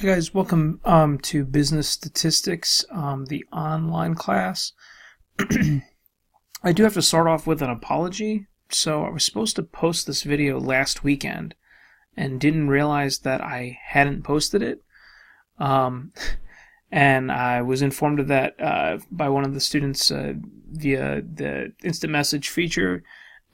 Hi guys, welcome to Business Statistics, the online class. I do have to start off with an apology. So I was supposed to post this video last weekend and didn't realize that I hadn't posted it. And I was informed of that by one of the students via the instant message feature,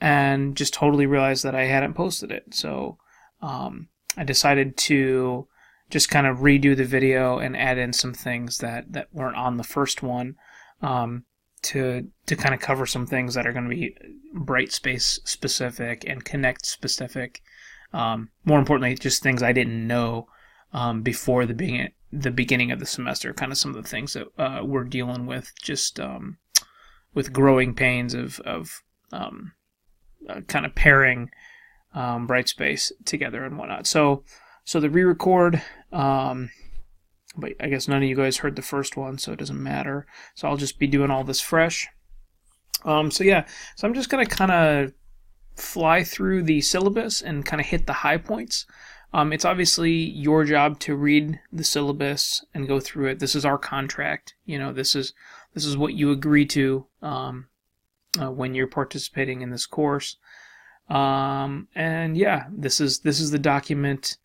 and just totally realized that I hadn't posted it. So I decided to just kind of redo the video and add in some things that weren't on the first one, to kind of cover some things that are going to be Brightspace specific and Connect specific. More importantly, just things I didn't know before the beginning of the semester. Kind of some of the things that we're dealing with, just with growing pains of kind of pairing Brightspace together and whatnot. So the re-record, but I guess none of you guys heard the first one, so it doesn't matter. So I'll just be doing all this fresh. So I'm just going to kind of fly through the syllabus and kind of hit the high points. It's obviously your job to read the syllabus and go through it. This is our contract. This is what you agree to when you're participating in this course. And yeah, this is the document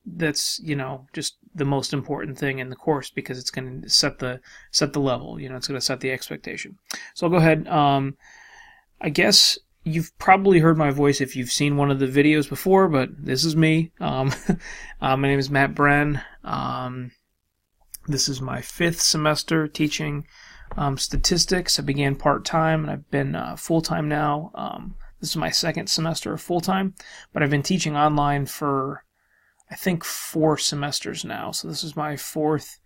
that's just the most important thing in the course, because it's going to set the level. It's going to set the expectation. So I'll go ahead. I guess you've probably heard my voice if you've seen one of the videos before, but this is me. My name is Matt Bren. This is my 5th semester teaching statistics. I began part-time, and I've been full-time now. This is my 2nd semester of full-time, but I've been teaching online for, I think, 4 semesters now. So this is my 4th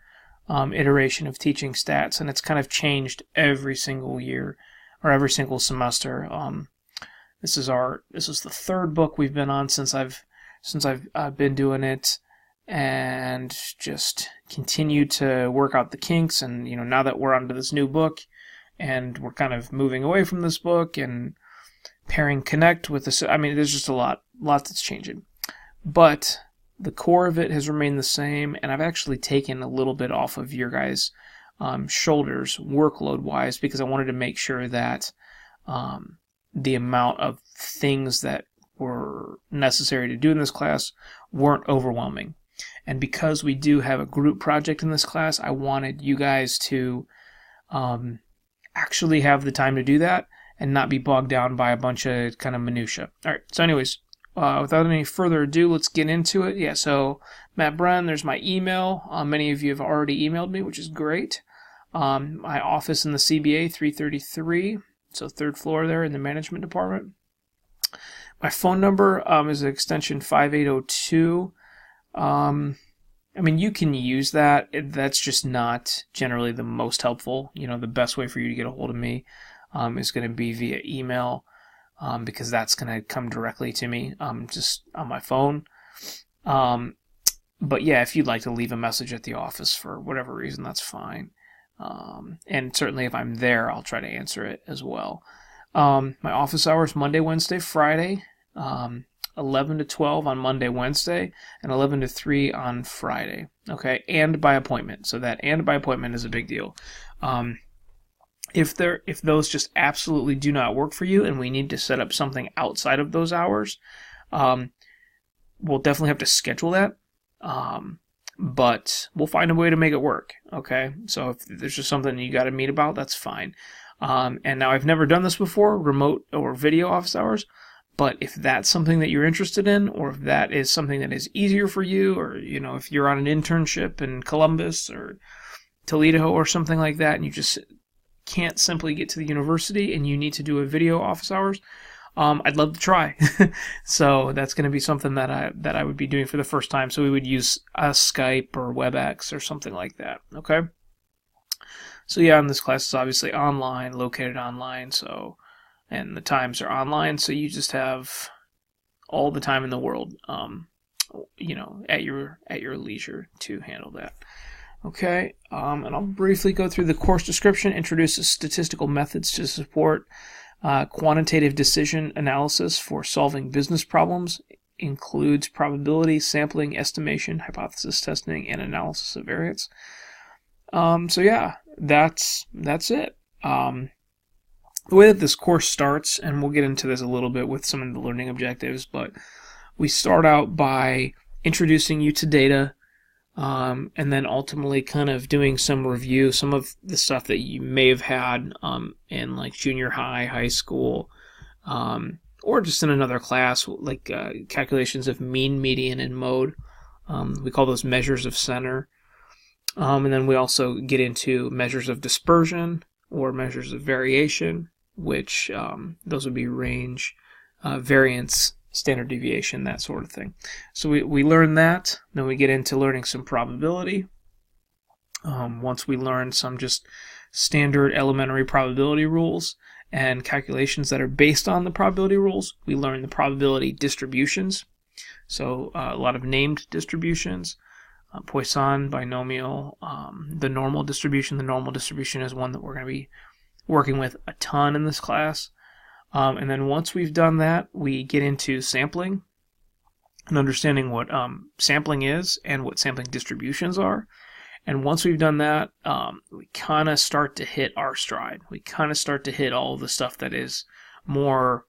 iteration of teaching stats, and it's kind of changed every single year or every single semester. This is the 3rd book we've been on since I've been doing it, and just continue to work out the kinks. And now that we're onto this new book, and we're kind of moving away from this book and pairing Connect with this, there's just a lot that's changing. But the core of it has remained the same, and I've actually taken a little bit off of your guys' shoulders workload-wise, because I wanted to make sure that the amount of things that were necessary to do in this class weren't overwhelming. And because we do have a group project in this class, I wanted you guys to actually have the time to do that and not be bogged down by a bunch of kind of minutia. All right, so anyways, without any further ado, let's get into it. Yeah, so Matt Bren, there's my email. Many of you have already emailed me, which is great. My office in the CBA, 333, so 3rd floor there in the management department. My phone number is extension 5802. You can use that. That's just not generally the most helpful. The best way for you to get a hold of me is going to be via email, because that's going to come directly to me, just on my phone. But yeah, if you'd like to leave a message at the office for whatever reason, that's fine. And certainly if I'm there, I'll try to answer it as well. My office hours, Monday, Wednesday, Friday, 11 to 12 on Monday, Wednesday, and 11 to 3 on Friday. Okay, and by appointment. So that and by appointment is a big deal. If those just absolutely do not work for you, and we need to set up something outside of those hours, we'll definitely have to schedule that. But we'll find a way to make it work. Okay, so if there's just something you got to meet about, that's fine. And now I've never done this before, remote or video office hours. But if that's something that you're interested in, or if that is something that is easier for you, or if you're on an internship in Columbus or Toledo or something like that, and you just can't simply get to the university and you need to do a video office hours, I'd love to try. So that's going to be something that I would be doing for the first time. So we would use Skype or WebEx or something like that. Okay. So yeah, and this class is obviously online, located online. So, and the times are online. So you just have all the time in the world, at your leisure to handle that. Okay, and I'll briefly go through the course description, introduces statistical methods to support quantitative decision analysis for solving business problems includes probability, sampling, estimation, hypothesis testing, and analysis of variance. So yeah, that's it. The way that this course starts, and we'll get into this a little bit with some of the learning objectives, but we start out by introducing you to data, and then ultimately kind of doing some review, some of the stuff that you may have had in like junior high, high school, or just in another class, like calculations of mean, median, and mode. We call those measures of center. And then we also get into measures of dispersion or measures of variation, which those would be range, variance, standard deviation, that sort of thing. So we learn that, then we get into learning some probability. Once we learn some just standard elementary probability rules and calculations that are based on the probability rules, we learn the probability distributions. So a lot of named distributions, Poisson, binomial, the normal distribution. The normal distribution is one that we're going to be working with a ton in this class. And then once we've done that, we get into sampling and understanding what sampling is and what sampling distributions are. And once we've done that, we kind of start to hit our stride. We kind of start to hit all of the stuff that is more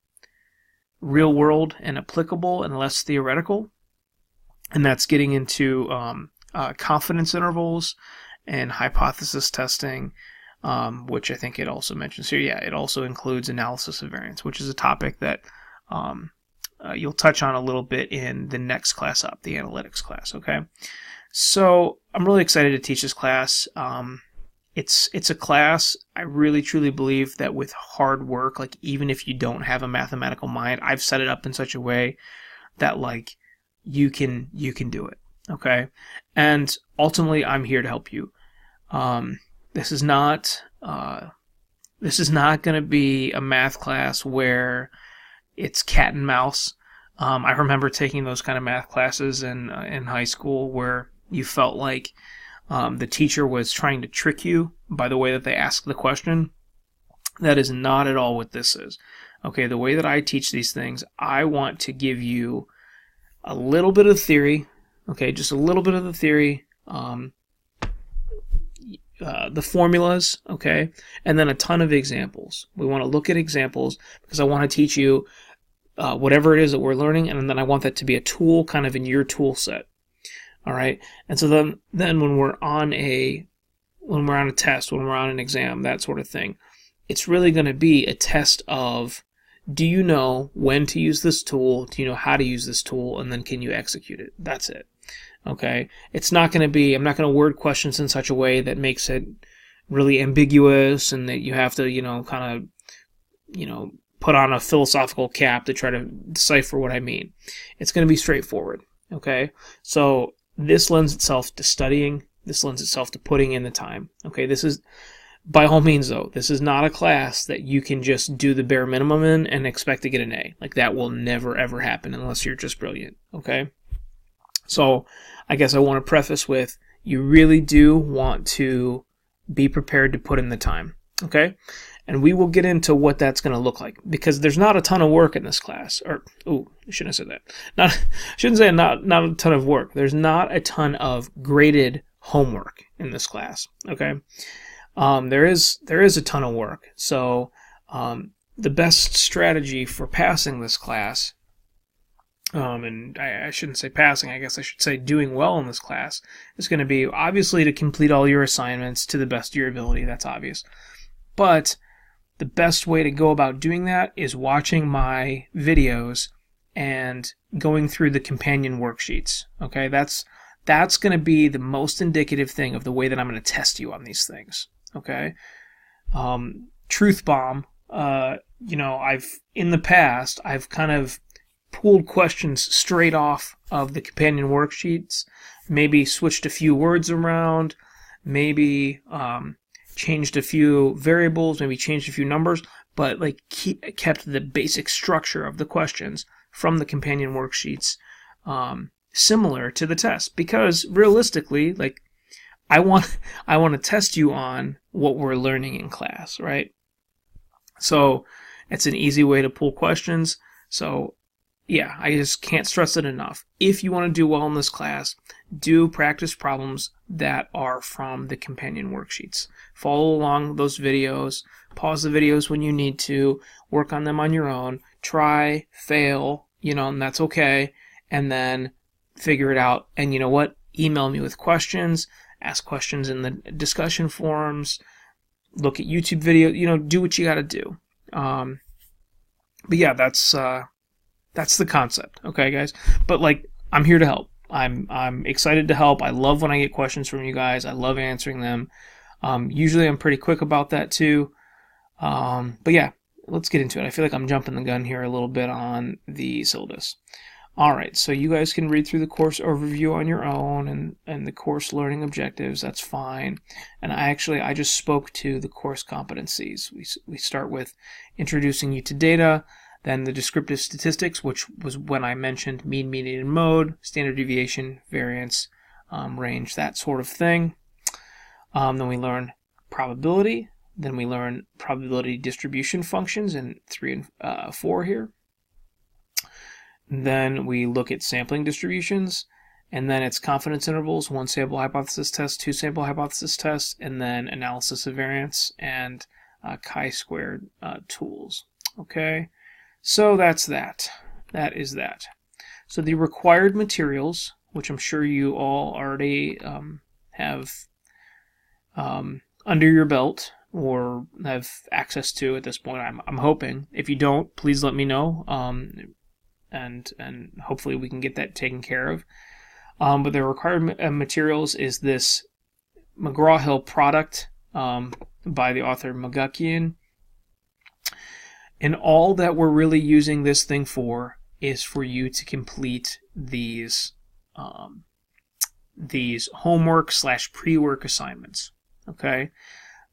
real world and applicable and less theoretical. And that's getting into confidence intervals and hypothesis testing, which I think it also mentions here. Yeah, it also includes analysis of variance, which is a topic that you'll touch on a little bit in the next class up, the analytics class, okay? So I'm really excited to teach this class. It's a class, I really truly believe that with hard work, like even if you don't have a mathematical mind, I've set it up in such a way that like you can do it, okay? And ultimately, I'm here to help you. This is not going to be a math class where it's cat and mouse. I remember taking those kind of math classes in high school where you felt like the teacher was trying to trick you by the way that they asked the question. That is not at all what this is. Okay, the way that I teach these things, I want to give you a little bit of theory, okay, just a little bit of the theory, the formulas, okay, and then a ton of examples. We want to look at examples because I want to teach you whatever it is that we're learning, and then I want that to be a tool kind of in your tool set. All right, and so then when we're on a test, when we're on an exam, that sort of thing, it's really going to be a test of, do you know when to use this tool? Do you know how to use this tool? And then can you execute it? That's it. Okay. It's not going to be, I'm not going to word questions in such a way that makes it really ambiguous and that you have to, kind of, put on a philosophical cap to try to decipher what I mean. It's going to be straightforward. Okay. So this lends itself to studying. This lends itself to putting in the time. Okay. This is, by all means, though, this is not a class that you can just do the bare minimum in and expect to get an A. Like, that will never, ever happen unless you're just brilliant, okay? So, I guess I want to preface with, you really do want to be prepared to put in the time, okay? And we will get into what that's going to look like, because there's not a ton of work in this class. I shouldn't have said that. Shouldn't say not a ton of work. There's not a ton of graded homework in this class, okay? There is a ton of work. So the best strategy for passing this class, and I shouldn't say passing, I guess I should say doing well in this class, is going to be obviously to complete all your assignments to the best of your ability. That's obvious. But the best way to go about doing that is watching my videos and going through the companion worksheets. Okay, that's going to be the most indicative thing of the way that I'm going to test you on these things. Okay, truth bomb. In the past, I've kind of pulled questions straight off of the companion worksheets, maybe switched a few words around, maybe changed a few variables, maybe changed a few numbers, but kept the basic structure of the questions from the companion worksheets similar to the test, because realistically, I want to test you on what we're learning in class, right? So it's an easy way to pull questions. So yeah, I just can't stress it enough. If you want to do well in this class, do practice problems that are from the companion worksheets. Follow along those videos, pause the videos when you need to, work on them on your own, try, fail, and that's okay, and then figure it out. And you know what? Email me with questions, ask questions in the discussion forums, look at YouTube video, do what you got to do. But yeah, that's the concept, okay, guys? But I'm here to help. I'm excited to help. I love when I get questions from you guys. I love answering them. Usually I'm pretty quick about that too. But yeah, let's get into it. I feel like I'm jumping the gun here a little bit on the syllabus. All right, so you guys can read through the course overview on your own and the course learning objectives. That's fine. And I just spoke to the course competencies. We start with introducing you to data, then the descriptive statistics, which was when I mentioned mean, median, and mode, standard deviation, variance, range, that sort of thing. Then we learn probability. Then we learn probability distribution functions in 3 and 4 here. Then we look at sampling distributions, and then it's confidence intervals, 1 sample hypothesis test, 2 sample hypothesis tests, and then analysis of variance and chi-squared tools. Okay, so that's that. That is that. So the required materials, which I'm sure you all already have under your belt or have access to at this point. I'm hoping. If you don't, please let me know. And hopefully we can get that taken care of. But the required materials is this McGraw-Hill product by the author Magakian. And all that we're really using this thing for is for you to complete these homework / pre-work assignments. Okay?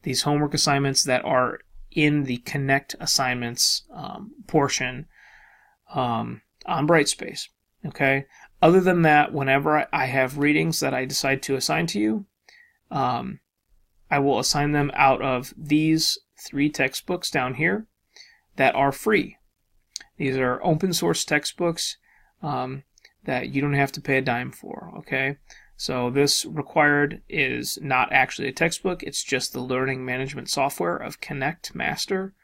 These homework assignments that are in the Connect assignments portion on Brightspace. Okay? Other than that, whenever I have readings that I decide to assign to you, I will assign them out of these 3 textbooks down here that are free. These are open source textbooks that you don't have to pay a dime for. Okay? So this required is not actually a textbook. It's just the learning management software of Connect Master.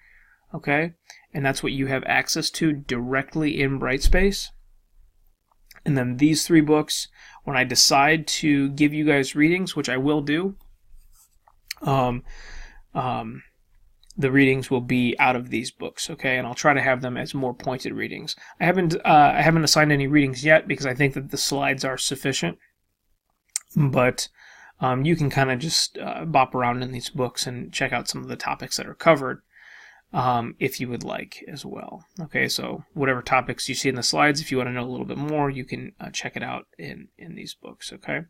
Okay? And that's what you have access to directly in Brightspace. And then these 3 books, when I decide to give you guys readings, which I will do, the readings will be out of these books, okay? And I'll try to have them as more pointed readings. I haven't assigned any readings yet because I think that the slides are sufficient. But you can kind of just bop around in these books and check out some of the topics that are covered if you would like as well. Okay, so whatever topics you see in the slides, if you want to know a little bit more, you can check it out in these books, okay?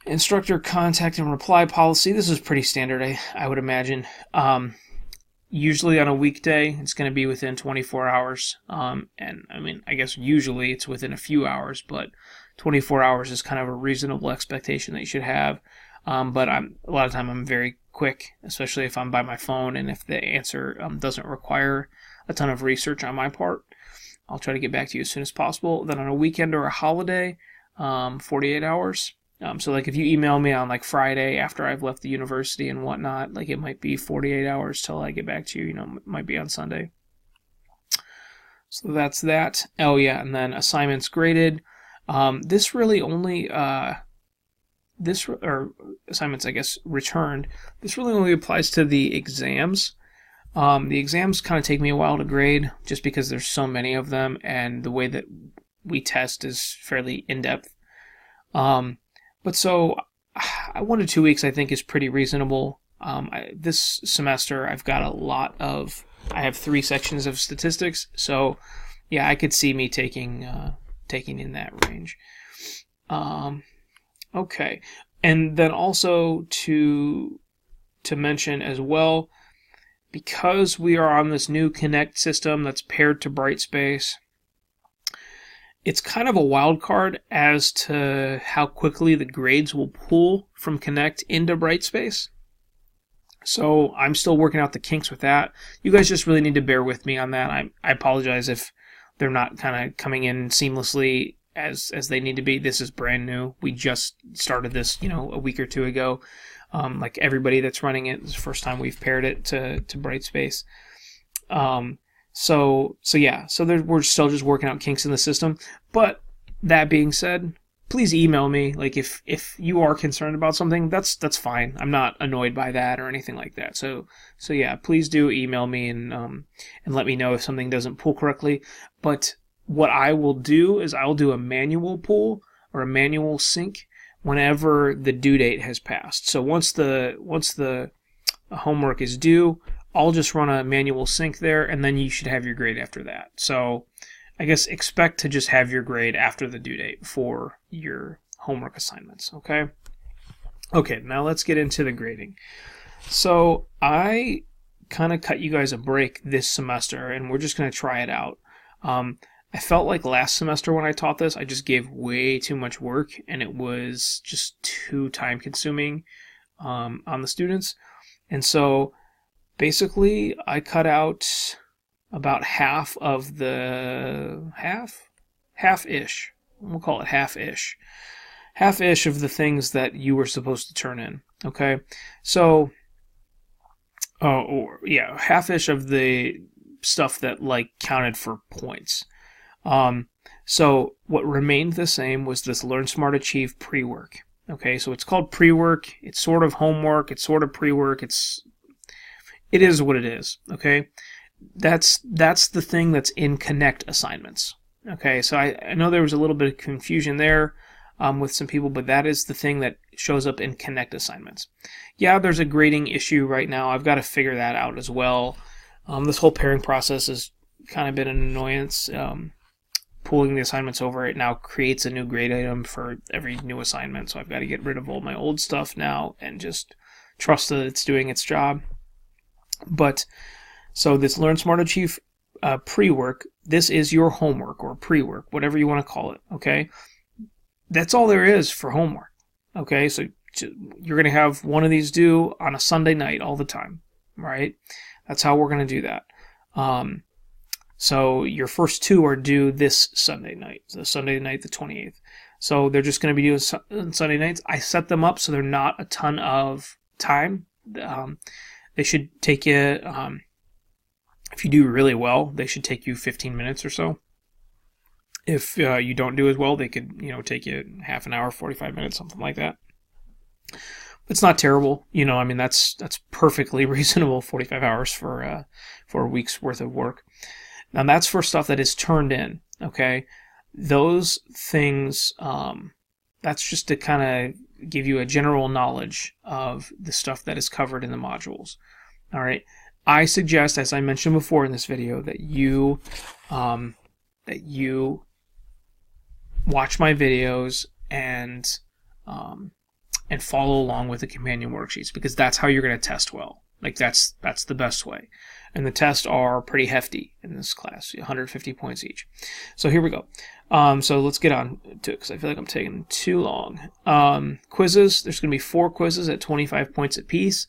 Instructor contact and reply policy. This is pretty standard, I would imagine. Usually on a weekday, it's going to be within 24 hours. And I mean, I guess usually it's within a few hours, but 24 hours is kind of a reasonable expectation that you should have. But a lot of time I'm very quick, especially if I'm by my phone and if the answer doesn't require a ton of research on my part. I'll try to get back to you as soon as possible. Then on a weekend or a holiday, 48 hours. So like if you email me on like Friday after I've left the university and whatnot, like it might be 48 hours till I get back to you, it might be on Sunday. So that's that. Oh yeah, and then assignments graded. This really only, assignments I guess returned, this really only applies to the exams. The exams kind of take me a while to grade just because there's so many of them and the way that we test is fairly in-depth. But so 1 to 2 weeks I think is pretty reasonable. This semester I've got I have 3 sections of statistics, so yeah, I could see me taking in that range. Okay, and then also to mention as well, because we are on this new Connect system that's paired to Brightspace, it's kind of a wild card as to how quickly the grades will pull from Connect into Brightspace. So I'm still working out the kinks with that. You guys just really need to bear with me on that. I apologize if they're not kind of coming in seamlessly as they need to be. This is brand new. We just started this, a week or two ago. Like everybody that's running it, it's the first time we've paired it to Brightspace. So we're still just working out kinks in the system. But that being said, please email me. Like if you are concerned about something, that's fine. I'm not annoyed by that or anything like that. So yeah, please do email me and let me know if something doesn't pull correctly. But what I will do is I'll do a manual pull or a manual sync whenever the due date has passed. So once the homework is due, I'll just run a manual sync there, and then you should have your grade after that. So I guess expect to just have your grade after the due date for your homework assignments, okay? Okay, now let's get into the grading. So I kind of cut you guys a break this semester, and we're just going to try it out. I felt like last semester when I taught this, I just gave way too much work, and it was just too time-consuming on the students. And so basically, I cut out about half of the half-ish. We'll call it half-ish of the things that you were supposed to turn in. Okay, so half-ish of the stuff that like counted for points. So what remained the same was this Learn Smart Achieve pre-work. Okay, so it's called pre-work. It's sort of homework. It's sort of pre-work. It is what it is. Okay. That's the thing that's in Connect assignments. Okay, so I know there was a little bit of confusion there with some people, but that is the thing that shows up in Connect assignments. Yeah, there's a grading issue right now. I've got to figure that out as well. This whole pairing process has kind of been an annoyance. Pulling the assignments over, it now creates a new grade item for every new assignment, so I've got to get rid of all my old stuff now and just trust that it's doing its job. But so this Learn Smart Achieve pre-work, this is your homework or pre-work, whatever you want to call it, okay? That's all there is for homework, okay? So you're going to have one of these due on a Sunday night all the time, right? That's how we're going to do that. So your first two are due this Sunday night, the Sunday night, the 28th. So they're just going to be due on Sunday nights. I set them up so they're not a ton of time. They should take you, if you do really well, they should take you 15 minutes or so. If you don't do as well, they could, take you half an hour, 45 minutes, something like that. It's not terrible, that's perfectly reasonable, 45 hours for a week's worth of work. Now that's for stuff that is turned in, okay? Those things, that's just to kind of give you a general knowledge of the stuff that is covered in the modules. All right. I suggest, as I mentioned before in this video, that you watch my videos and follow along with the companion worksheets, because that's how you're going to test well. Like that's the best way. And the tests are pretty hefty in this class, 150 points each. So here we go. So let's get on to it because I feel like I'm taking too long. Quizzes, there's going to be 4 quizzes at 25 points apiece.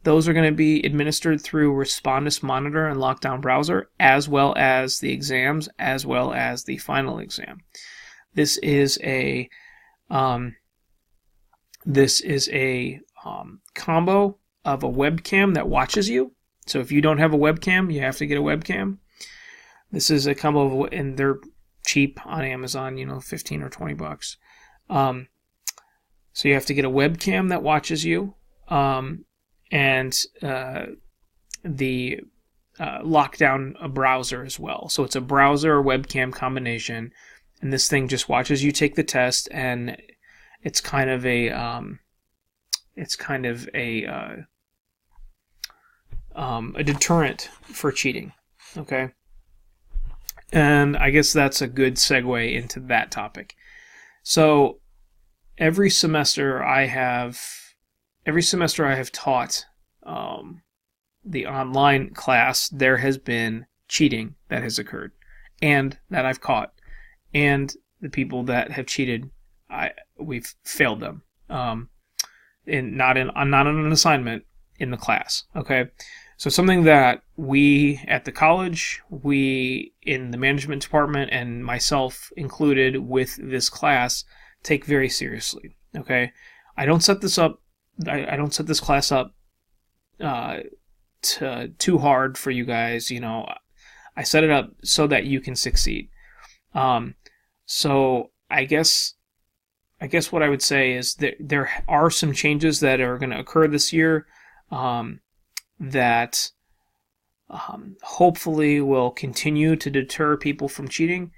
Those are going to be administered through Respondus Monitor and Lockdown Browser, as well as the exams, as well as the final exam. This is a combo of a webcam that watches you. So if you don't have a webcam, you have to get a webcam. This is a combo of, and they're cheap on Amazon, 15 or 20 bucks. So you have to get a webcam that watches you, and the lockdown browser as well. So it's a browser or webcam combination, and this thing just watches you take the test, and it's kind of a deterrent for cheating, okay? And I guess that's a good segue into that topic. So every semester I have taught the online class, there has been cheating that has occurred and that I've caught. And the people that have cheated, we've failed them. Not on an assignment, in the class. Okay, so something that we at the college, we in the management department, and myself included with this class take very seriously. Okay, I don't set this up. I don't set this class up too hard for you guys. I set it up so that you can succeed. So I guess what I would say is that there are some changes that are going to occur this year that hopefully will continue to deter people from cheating.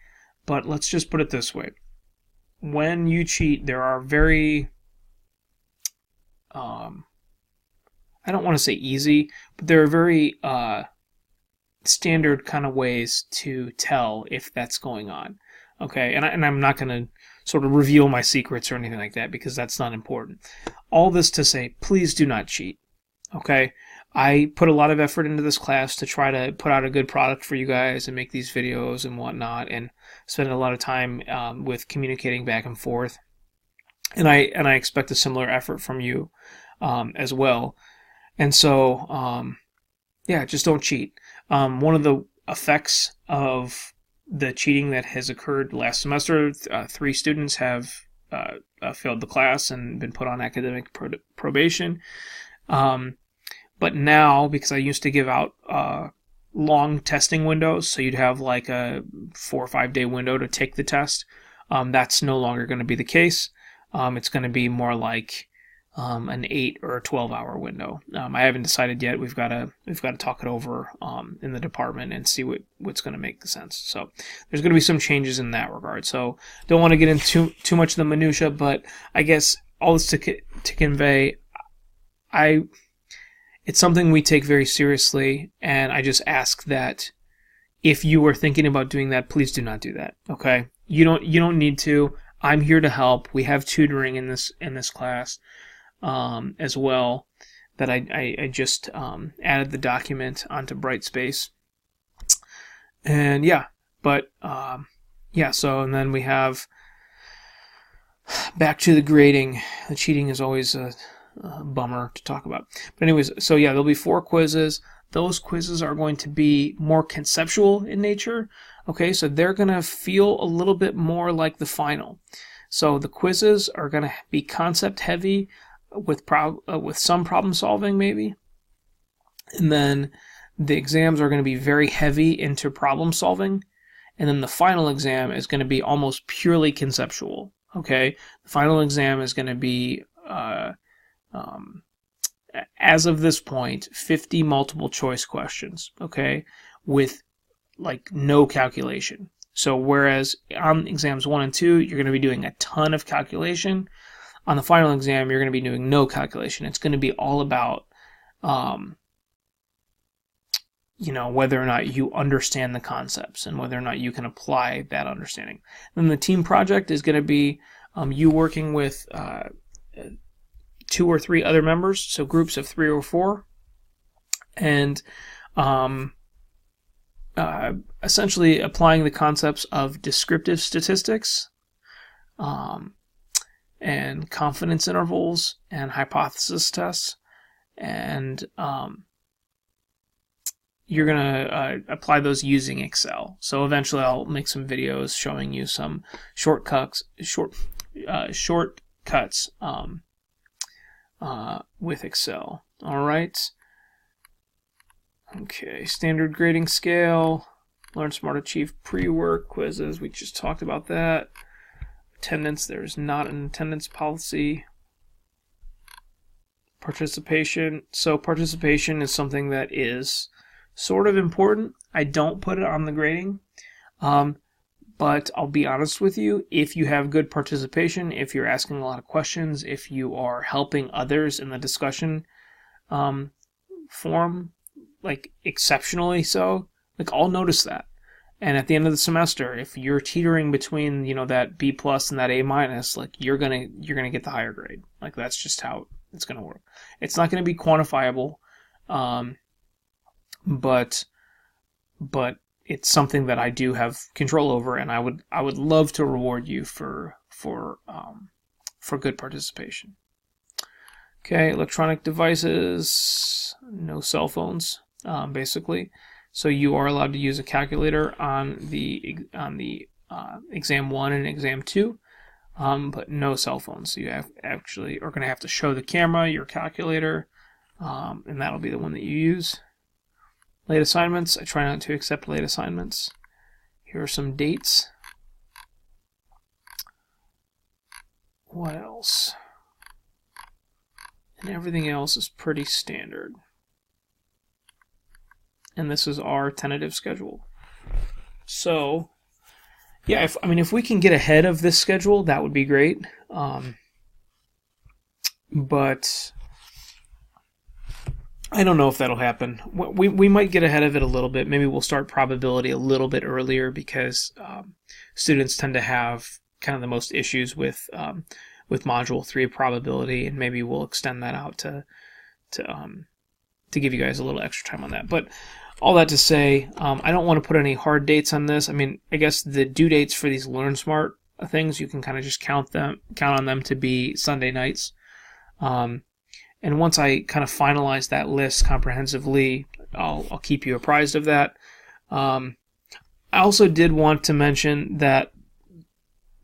But let's just put it this way. When you cheat, there are very, I don't want to say easy, but there are very standard kind of ways to tell if that's going on. Okay, and I'm not going to sort of reveal my secrets or anything like that because that's not important. All this to say, please do not cheat. Okay, I put a lot of effort into this class to try to put out a good product for you guys and make these videos and whatnot, and spend a lot of time with communicating back and forth. And I expect a similar effort from you as well. And so, just don't cheat. One of the effects of the cheating that has occurred last semester, 3 students have failed the class and been put on academic probation. But now, because I used to give out long testing windows, so you'd have like a 4 or 5 day window to take the test, that's no longer going to be the case. It's going to be more like an 8 or a 12-hour window. I haven't decided yet. We've got to talk it over in the department and see what's going to make sense. So there's going to be some changes in that regard. So don't want to get into too much of the minutia, but I guess all this to convey, it's something we take very seriously, and I just ask that if you are thinking about doing that, please do not do that. Okay, you don't need to. I'm here to help. We have tutoring in this class as well that I just added the document onto Brightspace. And so and then we have back to the grading. The cheating is always a bummer to talk about. But anyways, so there'll be 4 quizzes. Those quizzes are going to be more conceptual in nature. Okay, so they're going to feel a little bit more like the final. So the quizzes are going to be concept heavy with some problem solving maybe. And then the exams are going to be very heavy into problem solving. And then the final exam is going to be almost purely conceptual. Okay, the final exam is going to be as of this point, 50 multiple choice questions, okay, with like no calculation. So whereas on exams 1 and 2, you're going to be doing a ton of calculation, on the final exam, you're going to be doing no calculation. It's going to be all about, whether or not you understand the concepts and whether or not you can apply that understanding. Then the team project is going to be you working with 2 or 3 other members, so groups of 3 or 4, and essentially applying the concepts of descriptive statistics, and confidence intervals, and hypothesis tests, and you're going to apply those using Excel. So eventually I'll make some videos showing you some shortcuts with Excel. All right. Okay. Standard grading scale. Learn Smart, Achieve pre-work quizzes. We just talked about that. Attendance. There's not an attendance policy. Participation. So participation is something that is sort of important. I don't put it on the grading. But I'll be honest with you, if you have good participation, if you're asking a lot of questions, if you are helping others in the discussion forum, like exceptionally so, like I'll notice that. And at the end of the semester, if you're teetering between, that B+ and that A-, like you're gonna get the higher grade. Like that's just how it's gonna work. It's not gonna be quantifiable, but it's something that I do have control over, and I would love to reward you for good participation. Okay, electronic devices, no cell phones, basically. So you are allowed to use a calculator on the exam 1 and exam 2, but no cell phones. So you actually are going to have to show the camera your calculator, and that'll be the one that you use. Late assignments, I try not to accept late assignments. Here are some dates. What else? And everything else is pretty standard. And this is our tentative schedule. So, yeah, if we can get ahead of this schedule, that would be great. But I don't know if that'll happen. We might get ahead of it a little bit. Maybe we'll start probability a little bit earlier because students tend to have kind of the most issues with Module 3 probability, and maybe we'll extend that out to give you guys a little extra time on that. But all that to say, I don't want to put any hard dates on this. I mean, I guess the due dates for these Learn Smart things, you can kind of just count on them to be Sunday nights. And once I kind of finalize that list comprehensively, I'll keep you apprised of that. I also did want to mention that,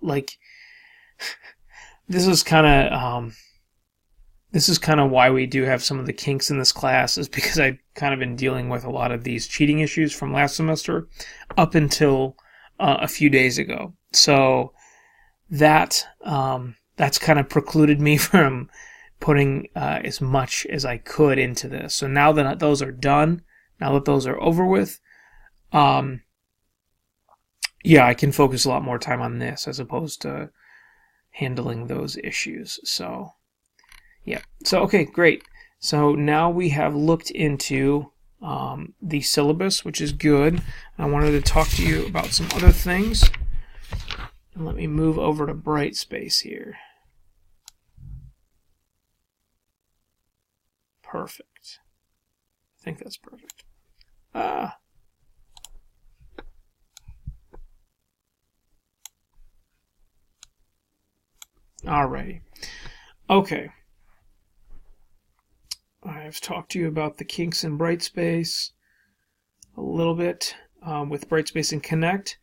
like, this is kind of why we do have some of the kinks in this class, is because I've kind of been dealing with a lot of these cheating issues from last semester up until a few days ago. So that's kind of precluded me from putting as much as I could into this. So now that those are done, now that those are over with, I can focus a lot more time on this as opposed to handling those issues. So, yeah. So, okay, great. So now we have looked into the syllabus, which is good. I wanted to talk to you about some other things. And let me move over to Brightspace here. Perfect. I think that's perfect. Alrighty. Okay. I've talked to you about the kinks in Brightspace a little bit with Brightspace and Connect.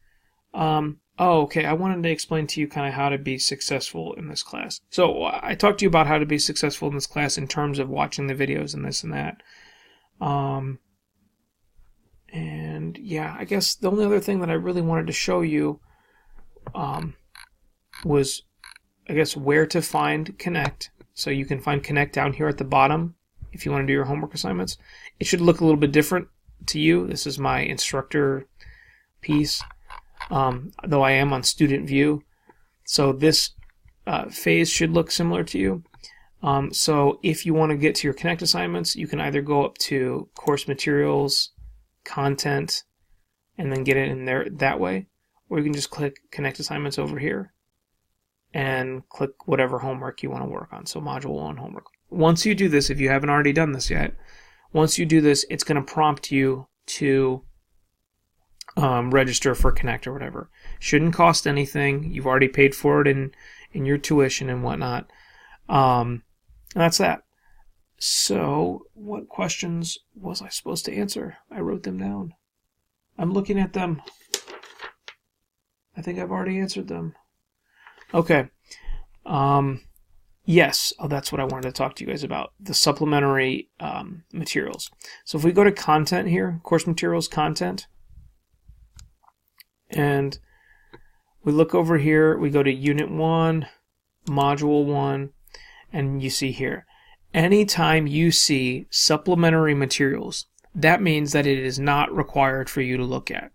Okay. I wanted to explain to you kind of how to be successful in this class. So I talked to you about how to be successful in this class in terms of watching the videos and this and that. And yeah, I guess the only other thing that I really wanted to show you was, I guess, where to find Connect. So you can find Connect down here at the bottom if you want to do your homework assignments. It should look a little bit different to you. This is my instructor piece, though I am on student view. So this phase should look similar to you. So if you want to get to your Connect assignments, you can either go up to Course Materials, Content, and then get it in there that way, or you can just click Connect Assignments over here and click whatever homework you want to work on. So Module 1 homework. Once you do this, if you haven't already done this yet, once you do this, it's going to prompt you to register for Connect or whatever. Shouldn't cost anything. You've already paid for it in your tuition and whatnot. And that's that. So what questions was I supposed to answer? I wrote them down. I'm looking at them. I think I've already answered them. Okay. Yes. Oh, that's what I wanted to talk to you guys about. The supplementary materials. So if we go to content here, course materials, content, and we look over here, we go to Unit 1, Module 1, and you see here, anytime you see supplementary materials, that means that it is not required for you to look at.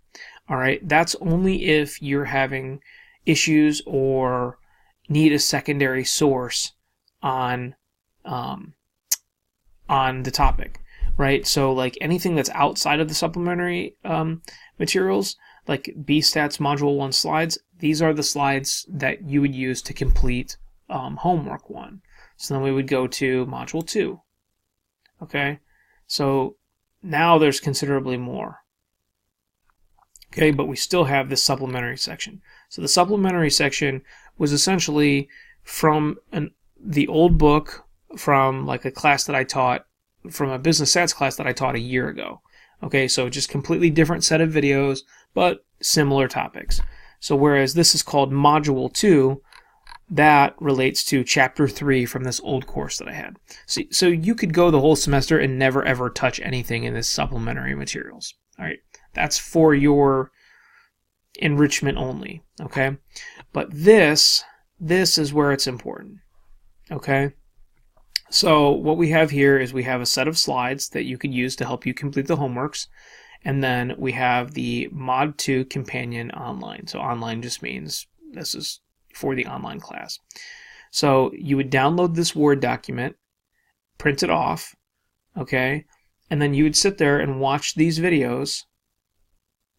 All right. That's only if you're having issues or need a secondary source on the topic, right? So like anything that's outside of the supplementary materials, like BStat's Module 1 slides, these are the slides that you would use to complete Homework 1. So then we would go to Module 2. Okay? So now there's considerably more. Okay, but we still have this supplementary section. So the supplementary section was essentially from the old book from like a class that I taught, from a business stats class that I taught a year ago. Okay, so just completely different set of videos, but similar topics. So whereas this is called Module 2, that relates to Chapter 3 from this old course that I had. So you could go the whole semester and never ever touch anything in this supplementary materials. All right, that's for your enrichment only, okay? But this is where it's important, okay? So what we have here is we have a set of slides that you could use to help you complete the homeworks, and then we have the Mod 2 Companion Online. So online just means this is for the online class. So you would download this Word document, print it off, okay? And then you would sit there and watch these videos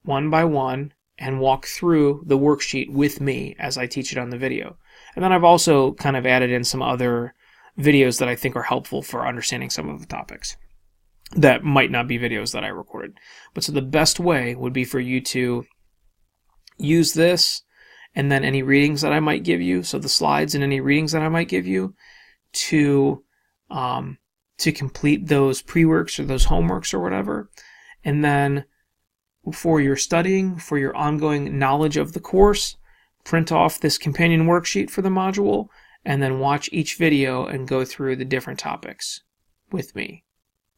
one by one and walk through the worksheet with me as I teach it on the video. And then I've also kind of added in some other videos that I think are helpful for understanding some of the topics that might not be videos that I recorded. But so the best way would be for you to use this and then any readings that I might give you, so the slides and any readings that I might give you, to complete those pre-works or those homeworks or whatever. And then for your studying, for your ongoing knowledge of the course, print off this companion worksheet for the module, and then watch each video and go through the different topics with me.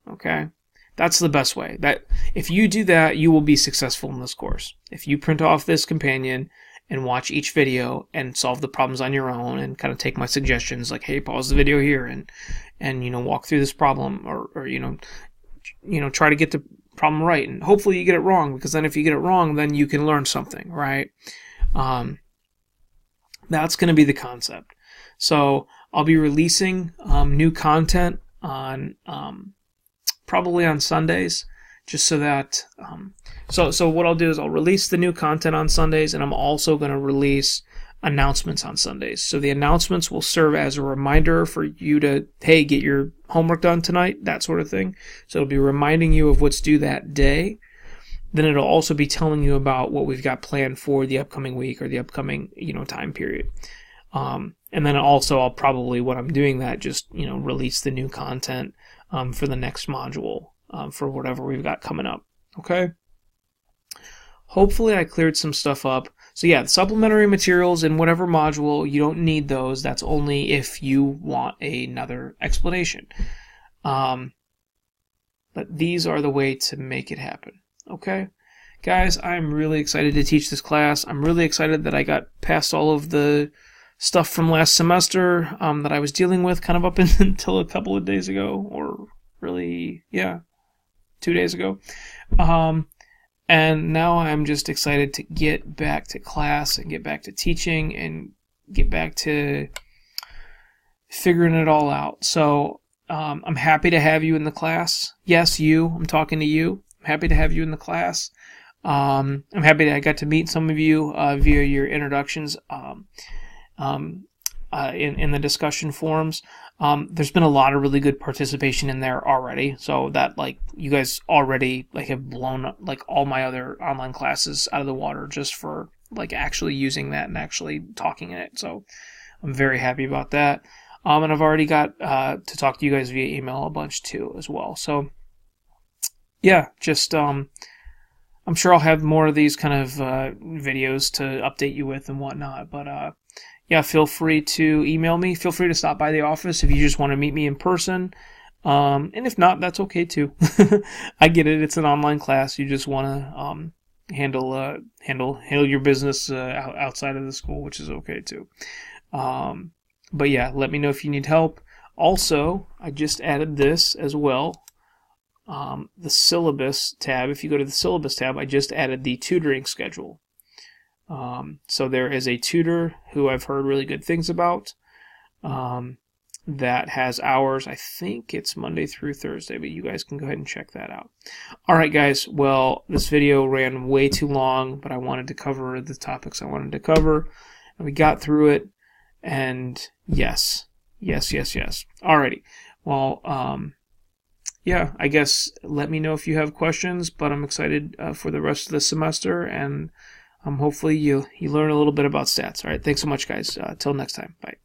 Okay? That's the best way. That if you do that, you will be successful in this course. If you print off this companion and watch each video and solve the problems on your own and kind of take my suggestions like, hey, pause the video here and you know, walk through this problem or you know, try to get the problem right, and hopefully you get it wrong, because then if you get it wrong, then you can learn something, right? That's going to be the concept. So I'll be releasing new content on probably on Sundays, just so that so what I'll do is I'll release the new content on Sundays, and I'm also going to release announcements on Sundays. So the announcements will serve as a reminder for you to, hey, get your homework done tonight, that sort of thing. So it'll be reminding you of what's due that day. Then it'll also be telling you about what we've got planned for the upcoming week or the upcoming, you know, time period. And then also I'll probably, when I'm doing that, just, you know, release the new content for the next module for whatever we've got coming up. Okay? Hopefully I cleared some stuff up. So yeah, the supplementary materials in whatever module, you don't need those. That's only if you want another explanation. But these are the way to make it happen. Okay? Guys, I'm really excited to teach this class. I'm really excited that I got past all of the stuff from last semester that I was dealing with kind of up until a couple of days ago, or really, yeah, 2 days ago. And now I'm just excited to get back to class and get back to teaching and get back to figuring it all out. So I'm happy to have you in the class. Yes, you. I'm talking to you. I'm happy to have you in the class. I'm happy that I got to meet some of you via your introductions in the discussion forums. There's been a lot of really good participation in there already, so that, like, you guys already, like, have blown up, like, all my other online classes out of the water just for, like, actually using that and actually talking in it. So I'm very happy about that. And I've already got to talk to you guys via email a bunch too as well. So yeah, just I'm sure I'll have more of these kind of videos to update you with and whatnot. But yeah, feel free to email me. Feel free to stop by the office if you just want to meet me in person. And if not, that's okay too. I get it. It's an online class. You just want to handle your business outside of the school, which is okay too. But yeah, let me know if you need help. Also, I just added this as well. The Syllabus tab. If you go to the Syllabus tab, I just added the tutoring schedule. So there is a tutor who I've heard really good things about that has hours. I think it's Monday through Thursday, but you guys can go ahead and check that out. All right, guys. Well, this video ran way too long, but I wanted to cover the topics I wanted to cover, and we got through it. And yes. Alrighty. Well, yeah, I guess let me know if you have questions, but I'm excited for the rest of the semester, and hopefully you learn a little bit about stats. All right, thanks so much, guys. Till next time. Bye.